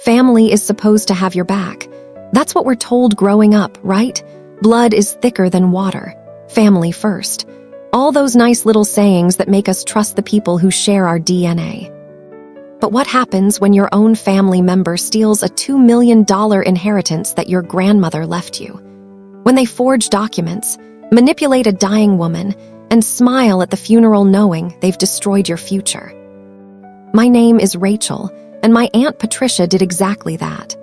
Family is supposed to have your back. That's what we're told growing up, right? Blood is thicker than water. Family first. All those nice little sayings that make us trust the people who share our DNA. But what happens when your own family member steals a $2 million inheritance that your grandmother left you? When they forge documents, manipulate a dying woman, and smile at the funeral knowing they've destroyed your future. My name is Rachel, and my Aunt Patricia did exactly that.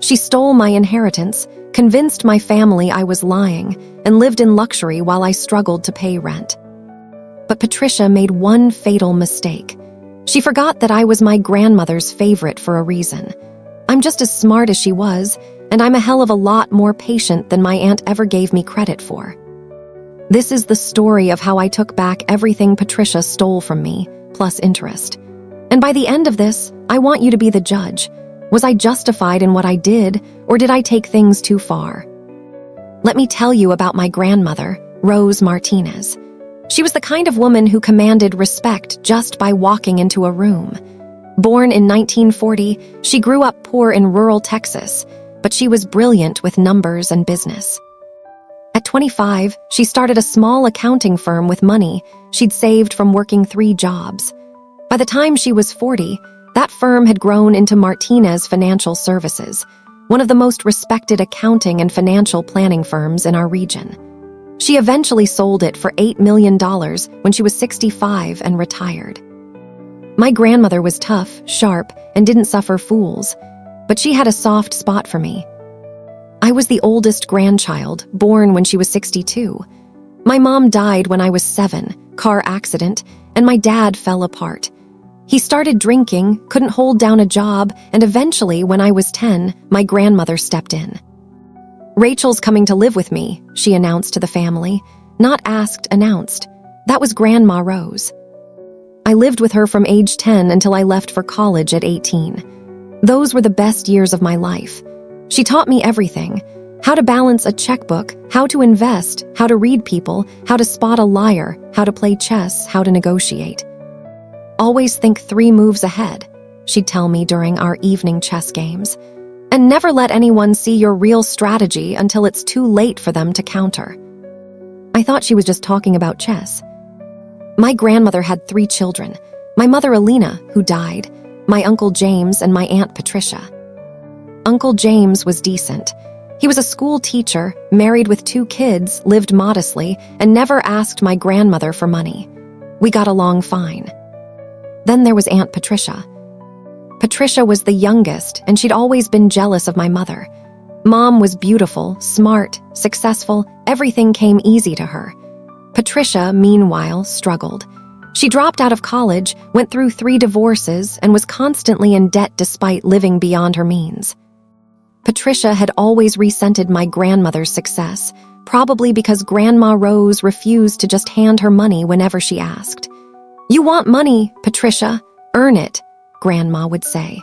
She stole my inheritance, convinced my family I was lying, and lived in luxury while I struggled to pay rent. But Patricia made one fatal mistake. She forgot that I was my grandmother's favorite for a reason. I'm just as smart as she was, and I'm a hell of a lot more patient than my aunt ever gave me credit for. This is the story of how I took back everything Patricia stole from me, plus interest. And by the end of this, I want you to be the judge. Was I justified in what I did, or did I take things too far? Let me tell you about my grandmother, Rose Martinez. She was the kind of woman who commanded respect just by walking into a room. Born in 1940, she grew up poor in rural Texas, but she was brilliant with numbers and business. At 25, she started a small accounting firm with money she'd saved from working 3 jobs. By the time she was 40, that firm had grown into Martinez Financial Services, one of the most respected accounting and financial planning firms in our region. She eventually sold it for $8 million when she was 65 and retired. My grandmother was tough, sharp, and didn't suffer fools, but she had a soft spot for me. I was the oldest grandchild, born when she was 62. My mom died when I was 7, car accident, and my dad fell apart. He started drinking, couldn't hold down a job, and eventually, when I was 10, my grandmother stepped in. "Rachel's coming to live with me," she announced to the family. Not asked, announced. That was Grandma Rose. I lived with her from age 10 until I left for college at 18. Those were the best years of my life. She taught me everything: how to balance a checkbook, how to invest, how to read people, how to spot a liar, how to play chess, how to negotiate. "Always think 3 moves ahead," she'd tell me during our evening chess games. "And never let anyone see your real strategy until it's too late for them to counter." I thought she was just talking about chess. My grandmother had 3 children: my mother Alina, who died, my Uncle James, and my Aunt Patricia. Uncle James was decent. He was a school teacher, married with 2 kids, lived modestly, and never asked my grandmother for money. We got along fine. Then there was Aunt Patricia. Patricia was the youngest, and she'd always been jealous of my mother. Mom was beautiful, smart, successful, everything came easy to her. Patricia, meanwhile, struggled. She dropped out of college, went through 3 divorces, and was constantly in debt despite living beyond her means. Patricia had always resented my grandmother's success, probably because Grandma Rose refused to just hand her money whenever she asked. "You want money, Patricia? Earn it," Grandma would say.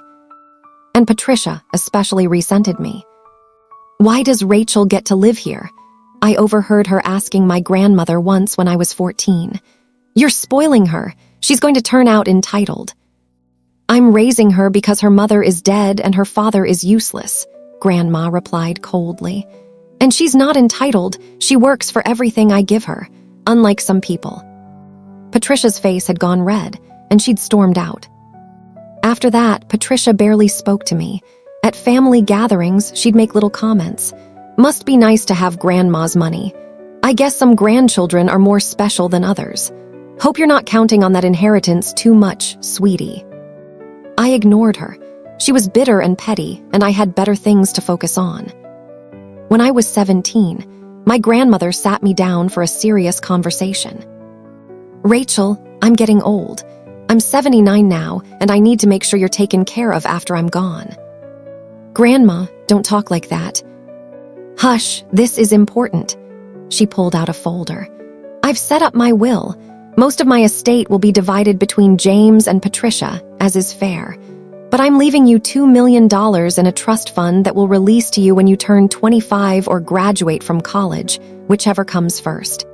And Patricia especially resented me. "Why does Rachel get to live here?" I overheard her asking my grandmother once when I was 14. "You're spoiling her. She's going to turn out entitled." "I'm raising her because her mother is dead and her father is useless," Grandma replied coldly. "And she's not entitled. She works for everything I give her, unlike some people." Patricia's face had gone red, and she'd stormed out. After that, Patricia barely spoke to me. At family gatherings, she'd make little comments. "Must be nice to have Grandma's money. I guess some grandchildren are more special than others. Hope you're not counting on that inheritance too much, sweetie." I ignored her. She was bitter and petty, and I had better things to focus on. When I was 17, my grandmother sat me down for a serious conversation. "Rachel, I'm getting old. I'm 79 now, and I need to make sure you're taken care of after I'm gone." "Grandma, don't talk like that." "Hush, this is important." She pulled out a folder. "I've set up my will. Most of my estate will be divided between James and Patricia, as is fair. But I'm leaving you $2 million in a trust fund that will release to you when you turn 25 or graduate from college, whichever comes first."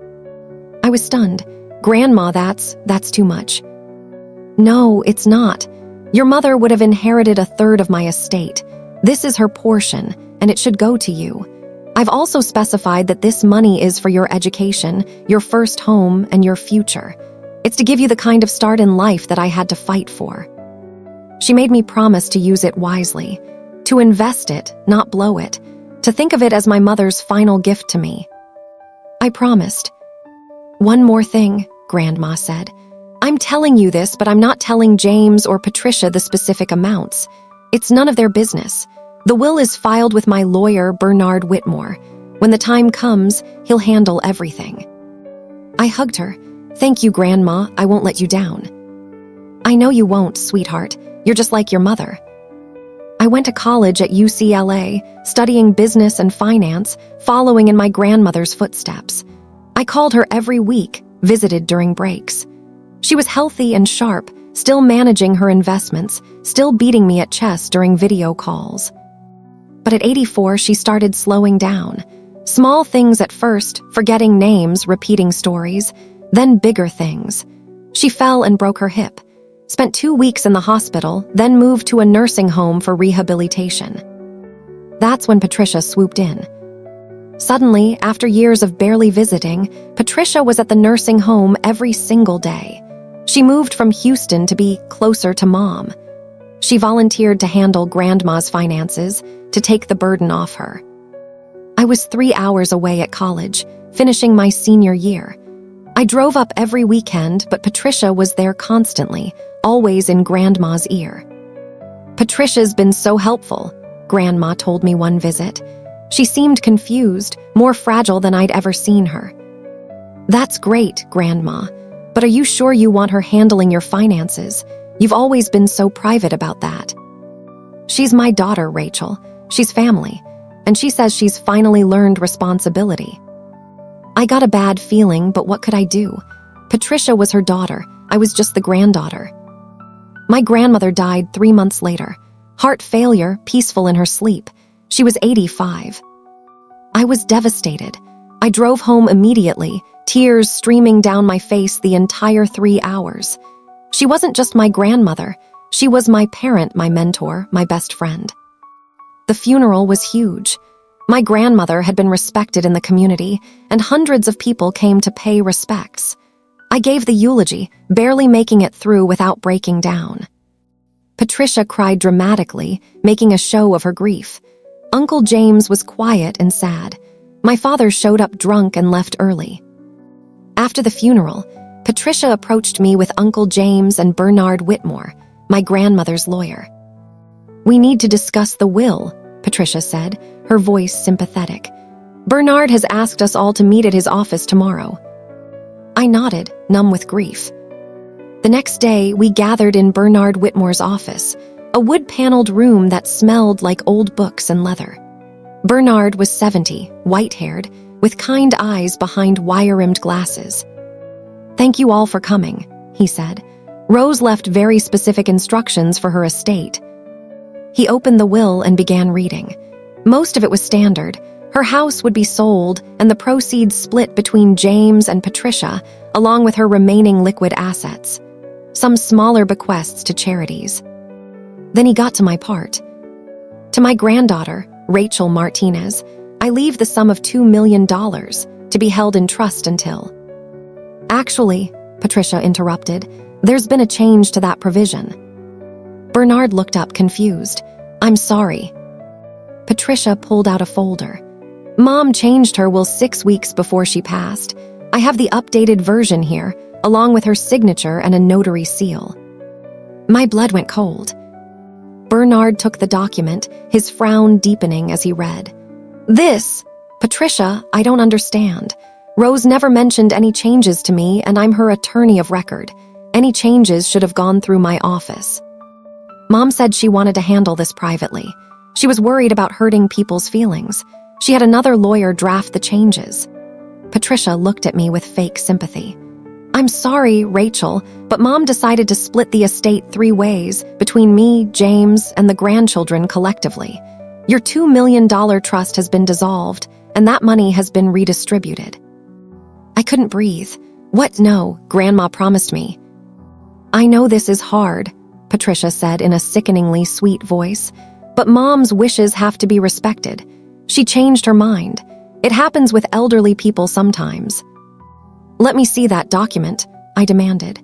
I was stunned. "Grandma, that's too much." "No, it's not. Your mother would have inherited a third of my estate. This is her portion, and it should go to you. I've also specified that this money is for your education, your first home, and your future. It's to give you the kind of start in life that I had to fight for. She made me promise to use it wisely, to invest it, not blow it, to think of it as my mother's final gift to me. I promised. One more thing, Grandma said. I'm telling you this, but I'm not telling James or Patricia the specific amounts. It's none of their business. The will is filed with my lawyer, Bernard Whitmore. When the time comes, he'll handle everything. I hugged her. Thank you, Grandma. I won't let you down. I know you won't, sweetheart. You're just like your mother. I went to college at UCLA, studying business and finance, following in my grandmother's footsteps. I called her every week, visited during breaks. She was healthy and sharp, still managing her investments, still beating me at chess during video calls. But at 84, she started slowing down. Small things at first, forgetting names, repeating stories, then bigger things. She fell and broke her hip. Spent 2 weeks in the hospital, then moved to a nursing home for rehabilitation. That's when Patricia swooped in. Suddenly, after years of barely visiting, Patricia was at the nursing home every single day. She moved from Houston to be closer to Mom. She volunteered to handle Grandma's finances, to take the burden off her. I was 3 hours away at college, finishing my senior year. I drove up every weekend, but Patricia was there constantly, always in Grandma's ear. Patricia's been so helpful, Grandma told me one visit. She seemed confused, more fragile than I'd ever seen her. That's great, Grandma, but are you sure you want her handling your finances? You've always been so private about that. She's my daughter, Rachel. She's family, and she says she's finally learned responsibility. I got a bad feeling, but what could I do? Patricia was her daughter. I was just the granddaughter. My grandmother died 3 months later. Heart failure, peaceful in her sleep. She was 85. I was devastated. I drove home immediately, tears streaming down my face the entire 3 hours. She wasn't just my grandmother. She was my parent, my mentor, my best friend. The funeral was huge. My grandmother had been respected in the community, and hundreds of people came to pay respects. I gave the eulogy, barely making it through without breaking down. Patricia cried dramatically, making a show of her grief. Uncle James was quiet and sad. My father showed up drunk and left early. After the funeral, Patricia approached me with Uncle James and Bernard Whitmore, my grandmother's lawyer. We need to discuss the will, Patricia said, her voice sympathetic. Bernard has asked us all to meet at his office tomorrow. I nodded, numb with grief. The next day, we gathered in Bernard Whitmore's office, a wood-paneled room that smelled like old books and leather. Bernard was 70, white-haired, with kind eyes behind wire-rimmed glasses. Thank you all for coming, he said. Rose left very specific instructions for her estate. He opened the will and began reading. Most of it was standard. Her house would be sold and the proceeds split between James and Patricia, along with her remaining liquid assets. Some smaller bequests to charities. Then he got to my part. To my granddaughter, Rachel Martinez, I leave the sum of $2 million to be held in trust until... Actually, Patricia interrupted, there's been a change to that provision. Bernard looked up confused. I'm sorry. Patricia pulled out a folder. Mom changed her will 6 weeks before she passed. I have the updated version here, along with her signature and a notary seal. My blood went cold. Bernard took the document, his frown deepening as he read. This, Patricia, I don't understand. Rose never mentioned any changes to me, and I'm her attorney of record. Any changes should have gone through my office. Mom said she wanted to handle this privately. She was worried about hurting people's feelings. She had another lawyer draft the changes. Patricia looked at me with fake sympathy. I'm sorry, Rachel, but Mom decided to split the estate 3 ways, between me, James, and the grandchildren collectively. Your $2 million trust has been dissolved, and that money has been redistributed. I couldn't breathe. What? No, Grandma promised me. I know this is hard, Patricia said in a sickeningly sweet voice. "But Mom's wishes have to be respected. She changed her mind. It happens with elderly people sometimes." "Let me see that document," I demanded.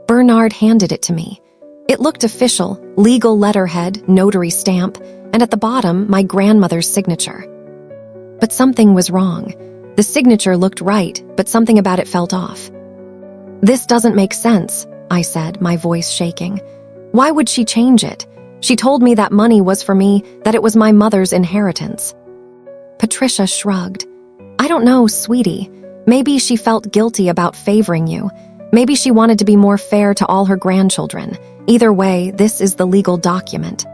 Bernard handed it to me. It looked official, legal letterhead, notary stamp, and at the bottom, my grandmother's signature. But something was wrong. The signature looked right, but something about it felt off. "This doesn't make sense," I said, my voice shaking. "Why would she change it? She told me that money was for me, that it was my mother's inheritance." Patricia shrugged. "I don't know, sweetie. Maybe she felt guilty about favoring you. Maybe she wanted to be more fair to all her grandchildren. Either way, this is the legal document."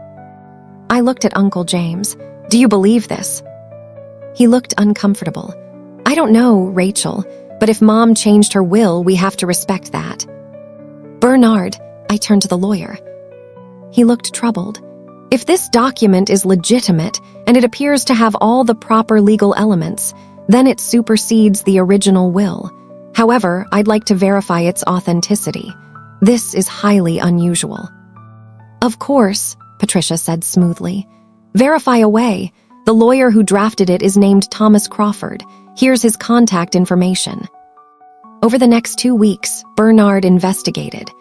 I looked at Uncle James. "Do you believe this?" He looked uncomfortable. "I don't know, Rachel, but if Mom changed her will, we have to respect that." "Bernard," I turned to the lawyer. He looked troubled. "If this document is legitimate and it appears to have all the proper legal elements, then it supersedes the original will. However, I'd like to verify its authenticity. This is highly unusual." "Of course," Patricia said smoothly. "Verify away. The lawyer who drafted it is named Thomas Crawford. Here's his contact information." Over the next 2 weeks, Bernard investigated.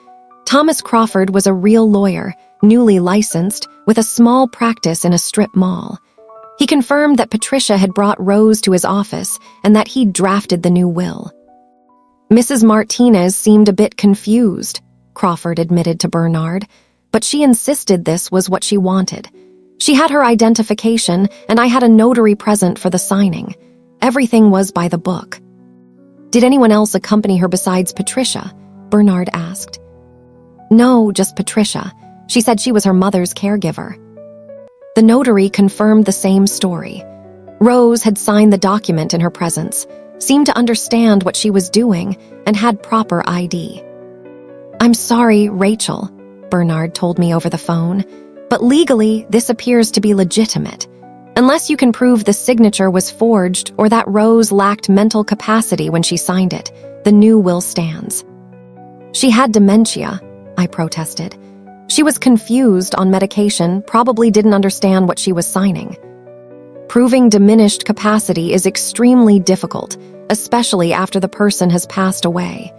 Thomas Crawford was a real lawyer, newly licensed, with a small practice in a strip mall. He confirmed that Patricia had brought Rose to his office and that he'd drafted the new will. "Mrs. Martinez seemed a bit confused," Crawford admitted to Bernard, "but she insisted this was what she wanted. She had her identification, and I had a notary present for the signing. Everything was by the book." "Did anyone else accompany her besides Patricia?" Bernard asked. "No, just Patricia. She said she was her mother's caregiver." The notary confirmed the same story. Rose had signed the document in her presence, seemed to understand what she was doing, and had proper ID. "I'm sorry, Rachel," Bernard told me over the phone, "but legally, this appears to be legitimate. Unless you can prove the signature was forged or that Rose lacked mental capacity when she signed it, the new will stands." "She had dementia," I protested. "She was confused on medication, probably didn't understand what she was signing." "Proving diminished capacity is extremely difficult, especially after the person has passed away.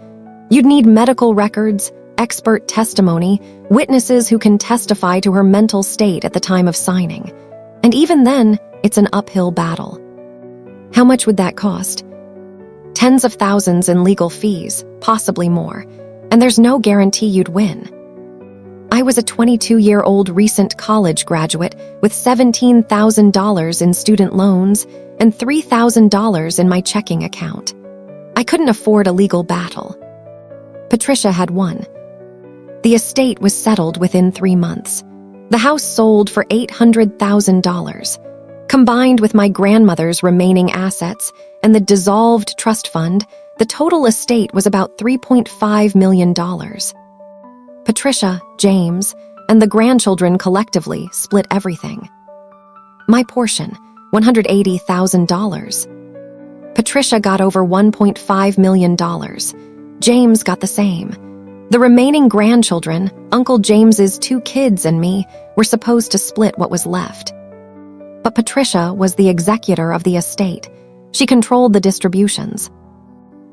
You'd need medical records, expert testimony, witnesses who can testify to her mental state at the time of signing. And even then, it's an uphill battle." "How much would that cost?" "Tens of thousands in legal fees, possibly more. And there's no guarantee you'd win." I was a 22-year-old recent college graduate with $17,000 in student loans and $3,000 in my checking account. I couldn't afford a legal battle. Patricia had won. The estate was settled within 3 months. The house sold for $800,000. Combined with my grandmother's remaining assets and the dissolved trust fund, the total estate was about $3.5 million. Patricia, James, and the grandchildren collectively split everything. My portion, $180,000. Patricia got over $1.5 million. James got the same. The remaining grandchildren, Uncle James's 2 kids and me, were supposed to split what was left. But Patricia was the executor of the estate. She controlled the distributions.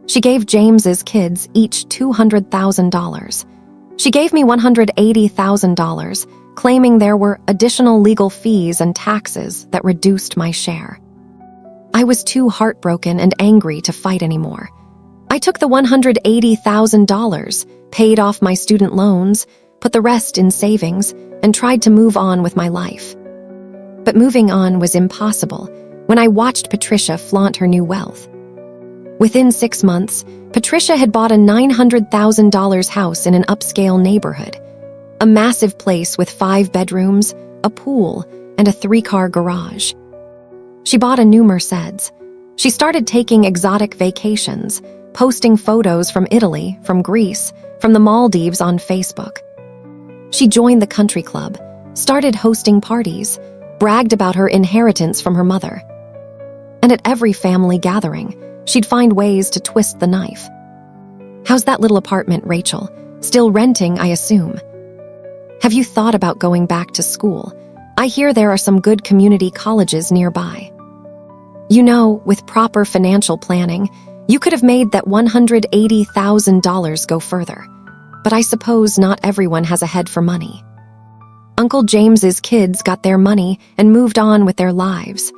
She gave James's kids each $200,000. She gave me $180,000, claiming there were additional legal fees and taxes that reduced my share. I was too heartbroken and angry to fight anymore. I took the $180,000, paid off my student loans, put the rest in savings, and tried to move on with my life. But moving on was impossible when I watched Patricia flaunt her new wealth. Within 6 months, Patricia had bought a $900,000 house in an upscale neighborhood, a massive place with 5 bedrooms, a pool, and a 3-car garage. She bought a new Mercedes. She started taking exotic vacations, posting photos from Italy, from Greece, from the Maldives on Facebook. She joined the country club, started hosting parties, bragged about her inheritance from her mother. And at every family gathering, she'd find ways to twist the knife. "How's that little apartment, Rachel? Still renting, I assume?" Have you thought about going back to school? I hear there are some good community colleges nearby. You know, with proper financial planning, you could have made that $180,000 go further. But I suppose not everyone has a head for money. Uncle James's kids got their money and moved on with their lives.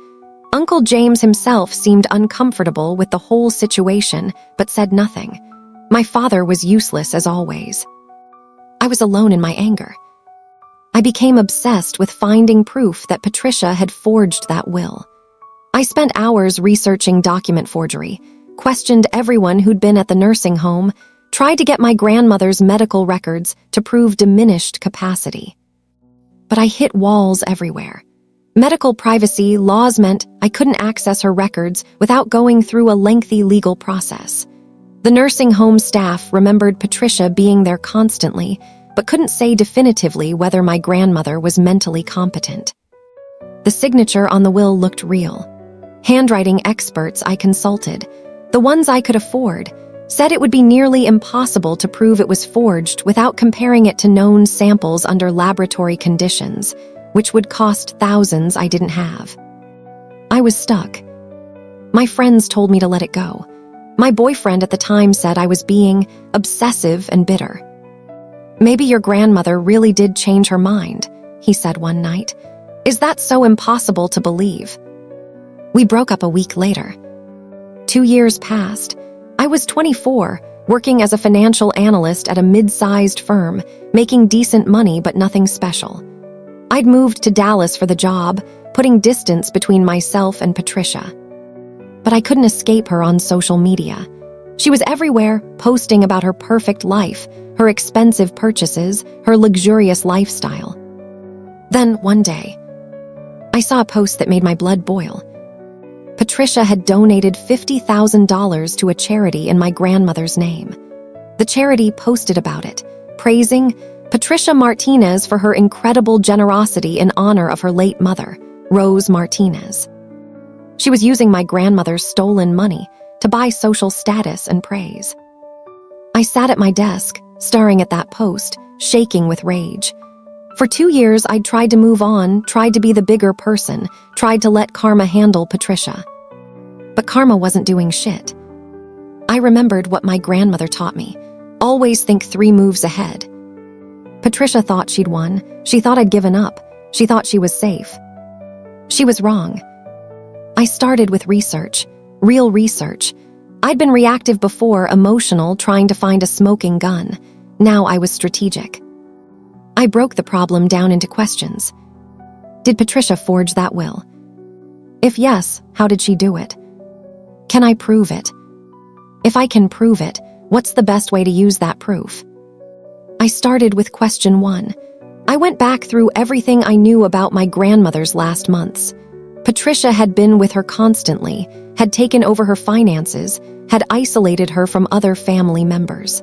Uncle James himself seemed uncomfortable with the whole situation, but said nothing. My father was useless as always. I was alone in my anger. I became obsessed with finding proof that Patricia had forged that will. I spent hours researching document forgery, questioned everyone who'd been at the nursing home, tried to get my grandmother's medical records to prove diminished capacity. But I hit walls everywhere. Medical privacy laws meant I couldn't access her records without going through a lengthy legal process. The nursing home staff remembered Patricia being there constantly, but couldn't say definitively whether my grandmother was mentally competent. The signature on the will looked real. Handwriting experts I consulted, the ones I could afford, said it would be nearly impossible to prove it was forged without comparing it to known samples under laboratory conditions, which would cost thousands I didn't have. I was stuck. My friends told me to let it go. My boyfriend at the time said I was being obsessive and bitter. Maybe your grandmother really did change her mind, he said one night. Is that so impossible to believe? We broke up a week later. 2 years passed. I was 24, working as a financial analyst at a mid-sized firm, making decent money but nothing special. I'd moved to Dallas for the job, putting distance between myself and Patricia. But I couldn't escape her on social media. She was everywhere, posting about her perfect life, her expensive purchases, her luxurious lifestyle. Then, one day, I saw a post that made my blood boil. Patricia had donated $50,000 to a charity in my grandmother's name. The charity posted about it, praising Patricia Martinez for her incredible generosity in honor of her late mother, Rose Martinez. She was using my grandmother's stolen money to buy social status and praise. I sat at my desk, staring at that post, shaking with rage. For 2 years, I'd tried to move on, tried to be the bigger person, tried to let karma handle Patricia. But karma wasn't doing shit. I remembered what my grandmother taught me. Always think 3 moves ahead. Patricia thought she'd won. She thought I'd given up. She thought she was safe. She was wrong. I started with research, real research. I'd been reactive before, emotional, trying to find a smoking gun. Now I was strategic. I broke the problem down into questions. Did Patricia forge that will? If yes, how did she do it? Can I prove it? If I can prove it, what's the best way to use that proof? I started with question 1. I went back through everything I knew about my grandmother's last months. Patricia had been with her constantly, had taken over her finances, had isolated her from other family members.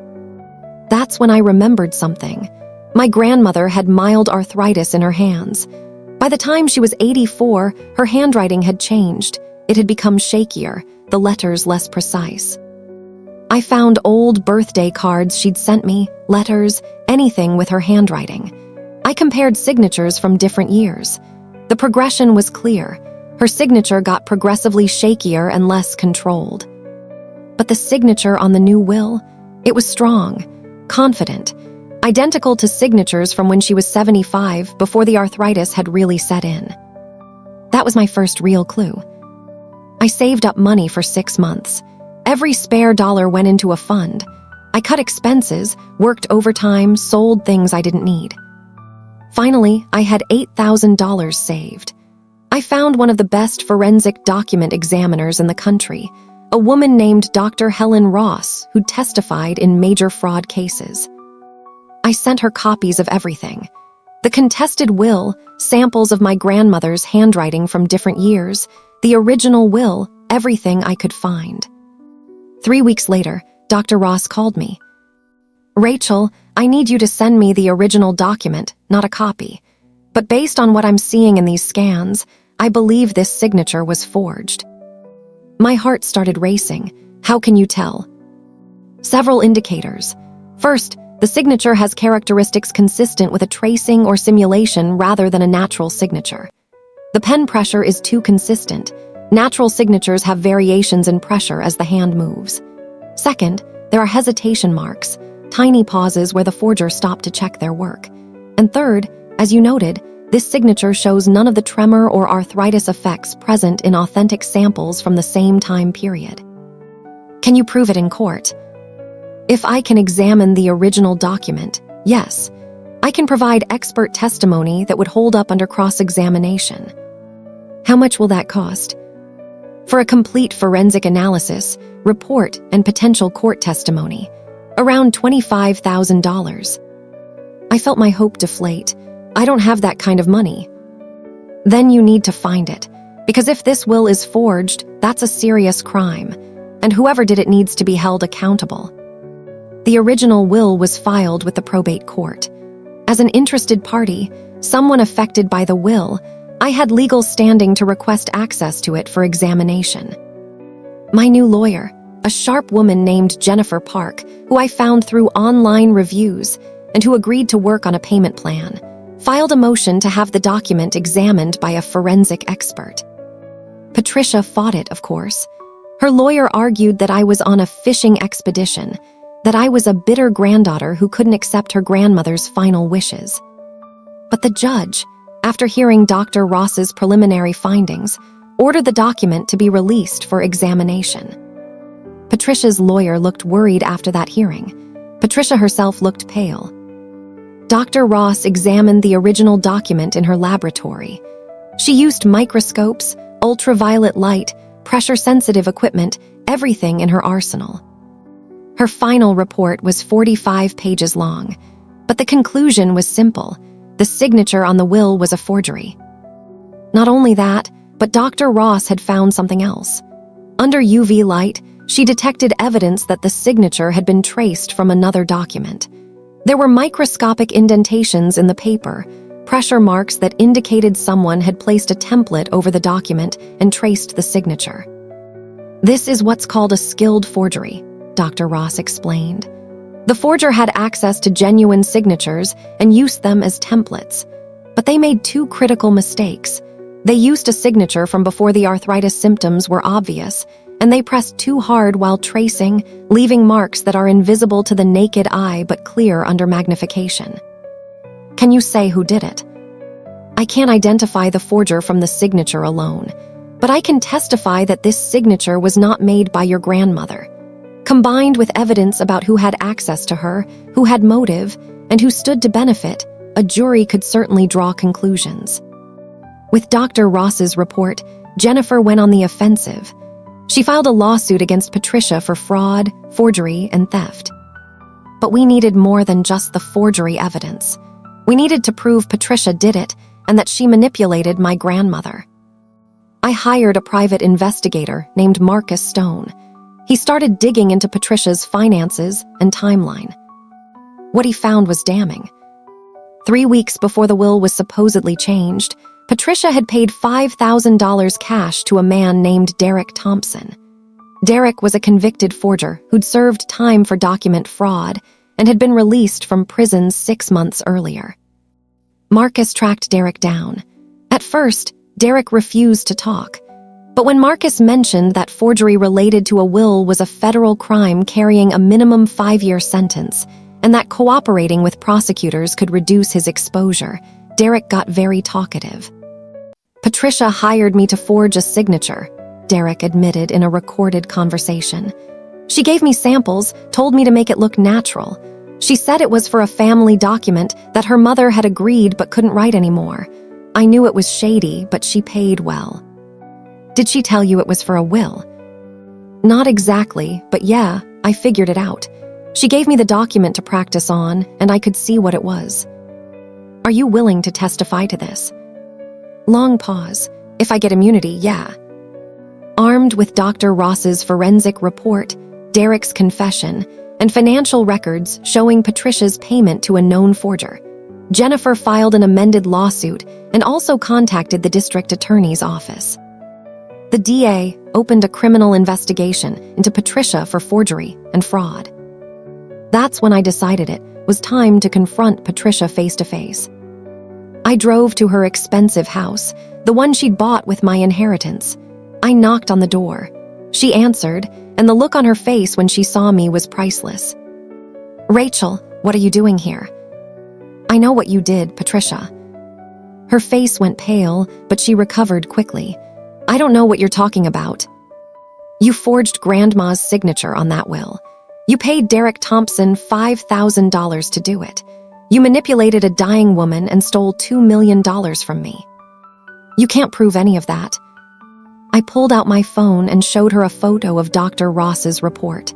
That's when I remembered something. My grandmother had mild arthritis in her hands. By the time she was 84, her handwriting had changed. It had become shakier, the letters less precise. I found old birthday cards she'd sent me, letters, anything with her handwriting. I compared signatures from different years. The progression was clear. Her signature got progressively shakier and less controlled. But the signature on the new will, it was strong, confident, identical to signatures from when she was 75 before the arthritis had really set in. That was my first real clue. I saved up money for 6 months. Every spare dollar went into a fund. I cut expenses, worked overtime, sold things I didn't need. Finally, I had $8,000 saved. I found one of the best forensic document examiners in the country, a woman named Dr. Helen Ross, who testified in major fraud cases. I sent her copies of everything. The contested will, samples of my grandmother's handwriting from different years, the original will, everything I could find. 3 weeks later, Dr. Ross called me. Rachel, I need you to send me the original document, not a copy. But based on what I'm seeing in these scans, I believe this signature was forged. My heart started racing. How can you tell? Several indicators. First, The signature has characteristics consistent with a tracing or simulation rather than a natural signature. The pen pressure is too consistent. Natural signatures have variations in pressure as the hand moves. Second, there are hesitation marks, tiny pauses where the forger stopped to check their work. And third, as you noted, this signature shows none of the tremor or arthritis effects present in authentic samples from the same time period. Can you prove it in court? If I can examine the original document, yes. I can provide expert testimony that would hold up under cross-examination. How much will that cost? For a complete forensic analysis, report, and potential court testimony, around $25,000. I felt my hope deflate. I don't have that kind of money. Then you need to find it, because if this will is forged, that's a serious crime, and whoever did it needs to be held accountable. The original will was filed with the probate court. As an interested party, someone affected by the will, I had legal standing to request access to it for examination. My new lawyer, a sharp woman named Jennifer Park, who I found through online reviews and who agreed to work on a payment plan, filed a motion to have the document examined by a forensic expert. Patricia fought it, of course. Her lawyer argued that I was on a fishing expedition, that I was a bitter granddaughter who couldn't accept her grandmother's final wishes. But the judge, after hearing Dr. Ross's preliminary findings, ordered the document to be released for examination. Patricia's lawyer looked worried after that hearing. Patricia herself looked pale. Dr. Ross examined the original document in her laboratory. She used microscopes, ultraviolet light, pressure-sensitive equipment, everything in her arsenal. Her final report was 45 pages long, but the conclusion was simple. The signature on the will was a forgery. Not only that, but Dr. Ross had found something else. Under UV light, she detected evidence that the signature had been traced from another document. There were microscopic indentations in the paper, pressure marks that indicated someone had placed a template over the document and traced the signature. This is what's called a skilled forgery, Dr. Ross explained. The forger had access to genuine signatures and used them as templates. But they made two critical mistakes. They used a signature from before the arthritis symptoms were obvious, and they pressed too hard while tracing, leaving marks that are invisible to the naked eye but clear under magnification. Can you say who did it? I can't identify the forger from the signature alone, but I can testify that this signature was not made by your grandmother. Combined with evidence about who had access to her, who had motive, and who stood to benefit, a jury could certainly draw conclusions. With Dr. Ross's report, Jennifer went on the offensive. She filed a lawsuit against Patricia for fraud, forgery, and theft. But we needed more than just the forgery evidence. We needed to prove Patricia did it and that she manipulated my grandmother. I hired a private investigator named Marcus Stone. He started digging into Patricia's finances and timeline. What he found was damning. 3 weeks before the will was supposedly changed, Patricia had paid $5,000 cash to a man named Derek Thompson. Derek was a convicted forger who'd served time for document fraud and had been released from prison 6 months earlier. Marcus tracked Derek down. At first, Derek refused to talk. But when Marcus mentioned that forgery related to a will was a federal crime carrying a minimum 5-year sentence, and that cooperating with prosecutors could reduce his exposure, Derek got very talkative. Patricia hired me to forge a signature, Derek admitted in a recorded conversation. She gave me samples, told me to make it look natural. She said it was for a family document that her mother had agreed but couldn't write anymore. I knew it was shady, but she paid well. Did she tell you it was for a will? Not exactly, but yeah, I figured it out. She gave me the document to practice on, and I could see what it was. Are you willing to testify to this? Long pause. If I get immunity, yeah. Armed with Dr. Ross's forensic report, Derek's confession, and financial records showing Patricia's payment to a known forger, Jennifer filed an amended lawsuit and also contacted the district attorney's office. The DA opened a criminal investigation into Patricia for forgery and fraud. That's when I decided it was time to confront Patricia face to face. I drove to her expensive house, the one she'd bought with my inheritance. I knocked on the door. She answered, and the look on her face when she saw me was priceless. "Rachel, what are you doing here?" "I know what you did, Patricia." Her face went pale, but she recovered quickly. "I don't know what you're talking about." "You forged Grandma's signature on that will. You paid Derek Thompson $5,000 to do it. You manipulated a dying woman and stole $2 million from me." "You can't prove any of that." I pulled out my phone and showed her a photo of Dr. Ross's report.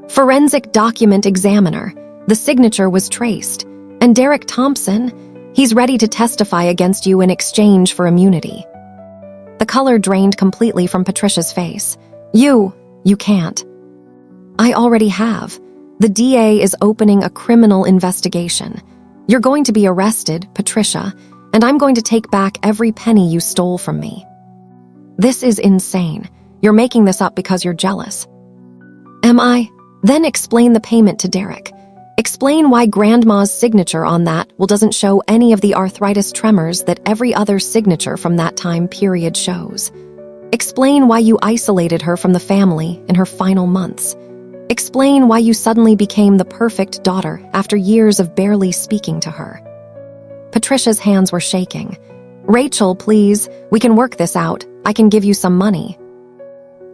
"Forensic document examiner. The signature was traced. And Derek Thompson, he's ready to testify against you in exchange for immunity." The color drained completely from Patricia's face. You can't." "I already have. The DA is opening a criminal investigation. You're going to be arrested, Patricia, and I'm going to take back every penny you stole from me." "This is insane. You're making this up because you're jealous." "Am I? Then explain the payment to Derek. Explain why Grandma's signature on that will doesn't show any of the arthritis tremors that every other signature from that time period shows. Explain why you isolated her from the family in her final months. Explain why you suddenly became the perfect daughter after years of barely speaking to her." Patricia's hands were shaking. "Rachel, please, we can work this out. I can give you some money."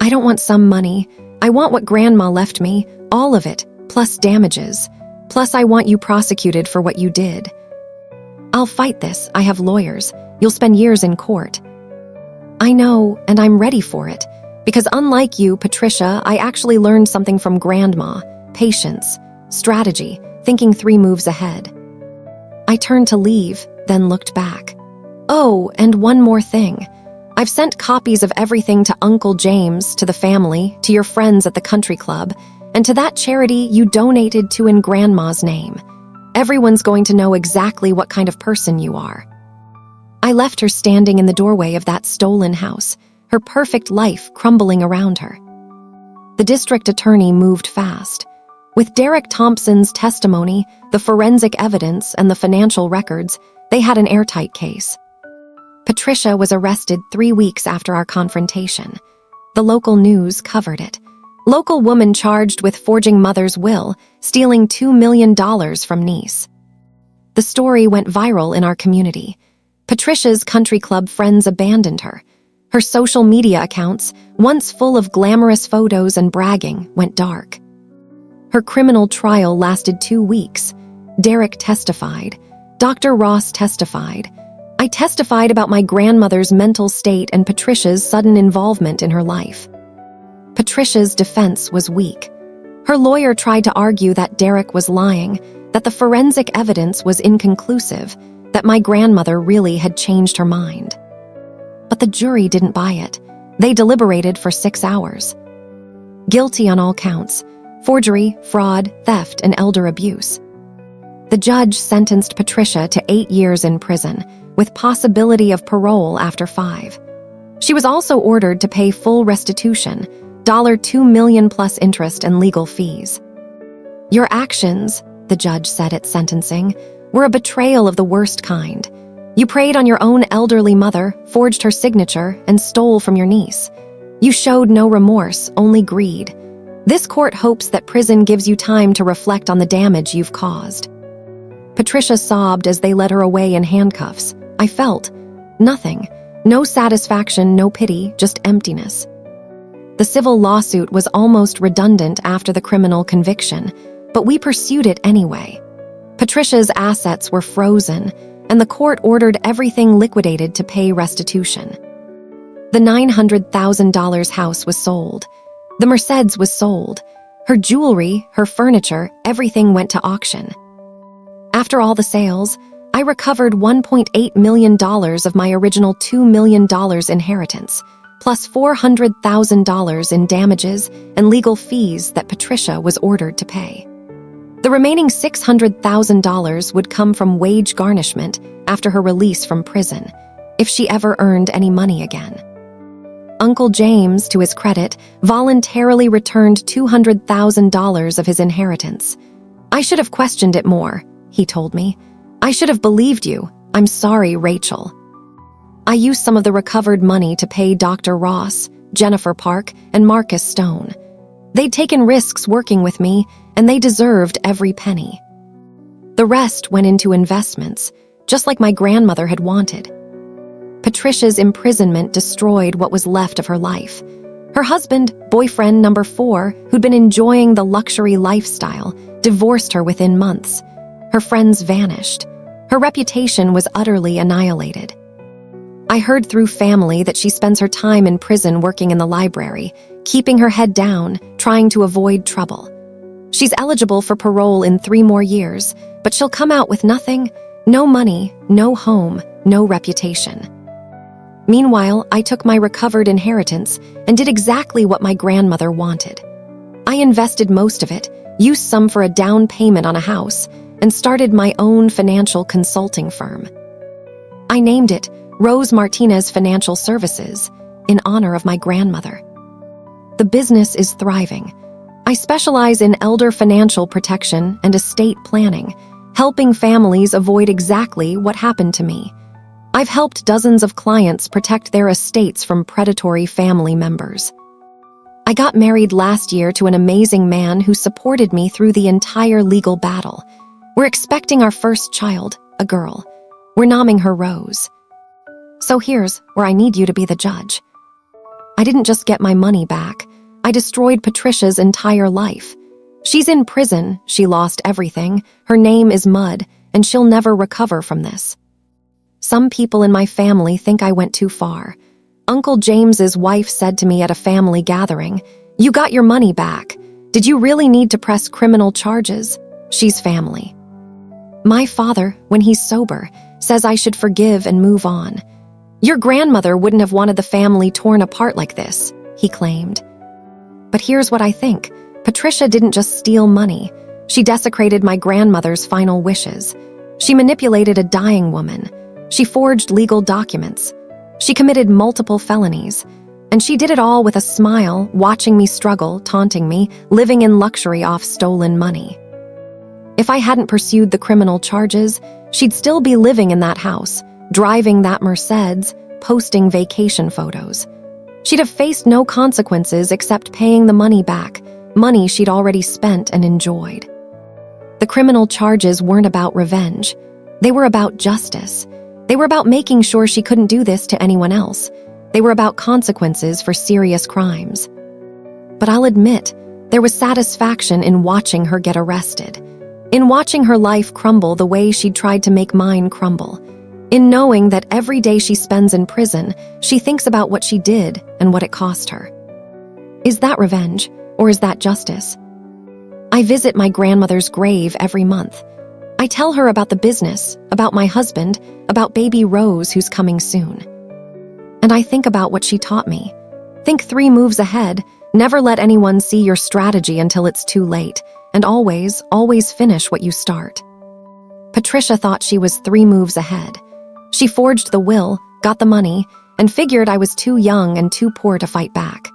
"I don't want some money. I want what Grandma left me, all of it, plus damages. Plus I want you prosecuted for what you did." "I'll fight this. I have lawyers. You'll spend years in court." "I know, and I'm ready for it. Because unlike you, Patricia, I actually learned something from Grandma: patience, strategy, thinking 3 moves ahead." I turned to leave, then looked back. "Oh, and one more thing. I've sent copies of everything to Uncle James, to the family, to your friends at the country club, and to that charity you donated to in Grandma's name. Everyone's going to know exactly what kind of person you are." I left her standing in the doorway of that stolen house, her perfect life crumbling around her. The district attorney moved fast. With Derek Thompson's testimony, the forensic evidence, and the financial records, they had an airtight case. Patricia was arrested 3 weeks after our confrontation. The local news covered it. Local woman charged with forging mother's will, stealing $2 million from niece. The story went viral in our community. Patricia's country club friends abandoned her. Her social media accounts, once full of glamorous photos and bragging, went dark. Her criminal trial lasted 2 weeks. Derek testified. Dr. Ross testified. I testified about my grandmother's mental state and Patricia's sudden involvement in her life. Patricia's defense was weak. Her lawyer tried to argue that Derek was lying, that the forensic evidence was inconclusive, that my grandmother really had changed her mind. But the jury didn't buy it. They deliberated for 6 hours. Guilty on all counts: forgery, fraud, theft, and elder abuse. The judge sentenced Patricia to 8 years in prison, with possibility of parole after 5. She was also ordered to pay full restitution, $2 million plus interest and legal fees. "Your actions," the judge said at sentencing, "were a betrayal of the worst kind. You preyed on your own elderly mother, forged her signature, and stole from your niece. You showed no remorse, only greed. This court hopes that prison gives you time to reflect on the damage you've caused." Patricia sobbed as they led her away in handcuffs. I felt nothing. No satisfaction, no pity, just emptiness. The civil lawsuit was almost redundant after the criminal conviction, but we pursued it anyway. Patricia's assets were frozen, and the court ordered everything liquidated to pay restitution. The $900,000 house was sold. The Mercedes was sold. Her jewelry, her furniture, everything went to auction. After all the sales, I recovered $1.8 million of my original $2 million inheritance, plus $400,000 in damages and legal fees that Patricia was ordered to pay. The remaining $600,000 would come from wage garnishment after her release from prison, if she ever earned any money again. Uncle James, to his credit, voluntarily returned $200,000 of his inheritance. "I should have questioned it more," he told me. "I should have believed you. I'm sorry, Rachel." I used some of the recovered money to pay Dr. Ross, Jennifer Park, and Marcus Stone. They'd taken risks working with me, and they deserved every penny. The rest went into investments, just like my grandmother had wanted. Patricia's imprisonment destroyed what was left of her life. Her husband, boyfriend number 4, who'd been enjoying the luxury lifestyle, divorced her within months. Her friends vanished. Her reputation was utterly annihilated. I heard through family that she spends her time in prison working in the library, keeping her head down, trying to avoid trouble. She's eligible for parole in 3 more years, but she'll come out with nothing, no money, no home, no reputation. Meanwhile, I took my recovered inheritance and did exactly what my grandmother wanted. I invested most of it, used some for a down payment on a house, and started my own financial consulting firm. I named it Rose Martinez Financial Services, in honor of my grandmother. The business is thriving. I specialize in elder financial protection and estate planning, helping families avoid exactly what happened to me. I've helped dozens of clients protect their estates from predatory family members. I got married last year to an amazing man who supported me through the entire legal battle. We're expecting our first child, a girl. We're naming her Rose. So here's where I need you to be the judge. I didn't just get my money back. I destroyed Patricia's entire life. She's in prison, she lost everything, her name is mud, and she'll never recover from this. Some people in my family think I went too far. Uncle James's wife said to me at a family gathering, "You got your money back. Did you really need to press criminal charges?" She's family. My father, when he's sober, says I should forgive and move on. "Your grandmother wouldn't have wanted the family torn apart like this," he claimed. But here's what I think. Patricia didn't just steal money. She desecrated my grandmother's final wishes. She manipulated a dying woman. She forged legal documents. She committed multiple felonies. And she did it all with a smile, watching me struggle, taunting me, living in luxury off stolen money. If I hadn't pursued the criminal charges, she'd still be living in that house, driving that Mercedes, posting vacation photos. She'd have faced no consequences except paying the money back, money she'd already spent and enjoyed. The criminal charges weren't about revenge. They were about justice. They were about making sure she couldn't do this to anyone else. They were about consequences for serious crimes. But I'll admit, there was satisfaction in watching her get arrested, in watching her life crumble the way she'd tried to make mine crumble, in knowing that every day she spends in prison, she thinks about what she did and what it cost her. Is that revenge, or is that justice? I visit my grandmother's grave every month. I tell her about the business, about my husband, about baby Rose who's coming soon. And I think about what she taught me. Think 3 moves ahead, never let anyone see your strategy until it's too late, and always, always finish what you start. Patricia thought she was 3 moves ahead. She forged the will, got the money, and figured I was too young and too poor to fight back.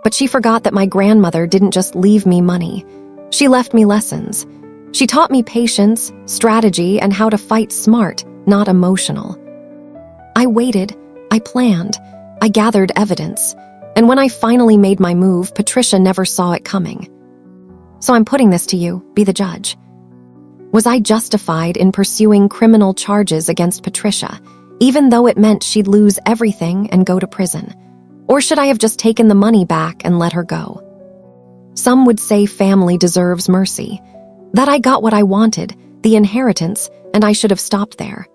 But she forgot that my grandmother didn't just leave me money. She left me lessons. She taught me patience, strategy, and how to fight smart, not emotional. I waited, I planned, I gathered evidence, and when I finally made my move, Patricia never saw it coming. So I'm putting this to you, be the judge. Was I justified in pursuing criminal charges against Patricia, even though it meant she'd lose everything and go to prison? Or should I have just taken the money back and let her go? Some would say family deserves mercy, that I got what I wanted, the inheritance, and I should have stopped there.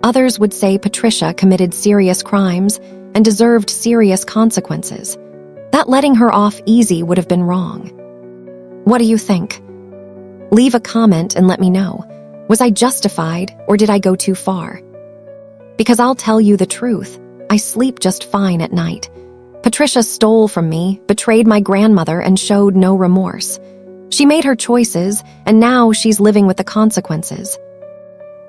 Others would say Patricia committed serious crimes and deserved serious consequences, that letting her off easy would have been wrong. What do you think? Leave a comment and let me know. Was I justified, or did I go too far? Because I'll tell you the truth, I sleep just fine at night. Patricia stole from me, betrayed my grandmother, and showed no remorse. She made her choices, and now she's living with the consequences.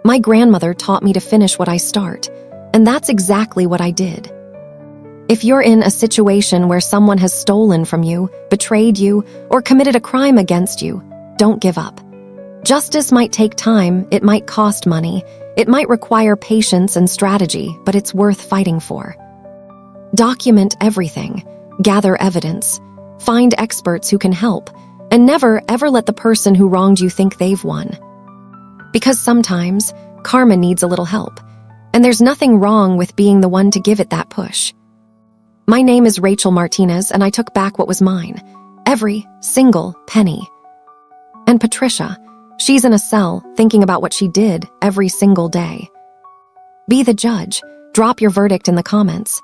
My grandmother taught me to finish what I start, and that's exactly what I did. If you're in a situation where someone has stolen from you, betrayed you, or committed a crime against you, Don't give up. Justice might take time, it might cost money, it might require patience and strategy, but it's worth fighting for. Document everything, gather evidence, find experts who can help, and never, ever let the person who wronged you think they've won. Because sometimes, karma needs a little help, and there's nothing wrong with being the one to give it that push. My name is Rachel Martinez, and I took back what was mine. Every single penny. And Patricia, she's in a cell thinking about what she did every single day. Be the judge. Drop your verdict in the comments.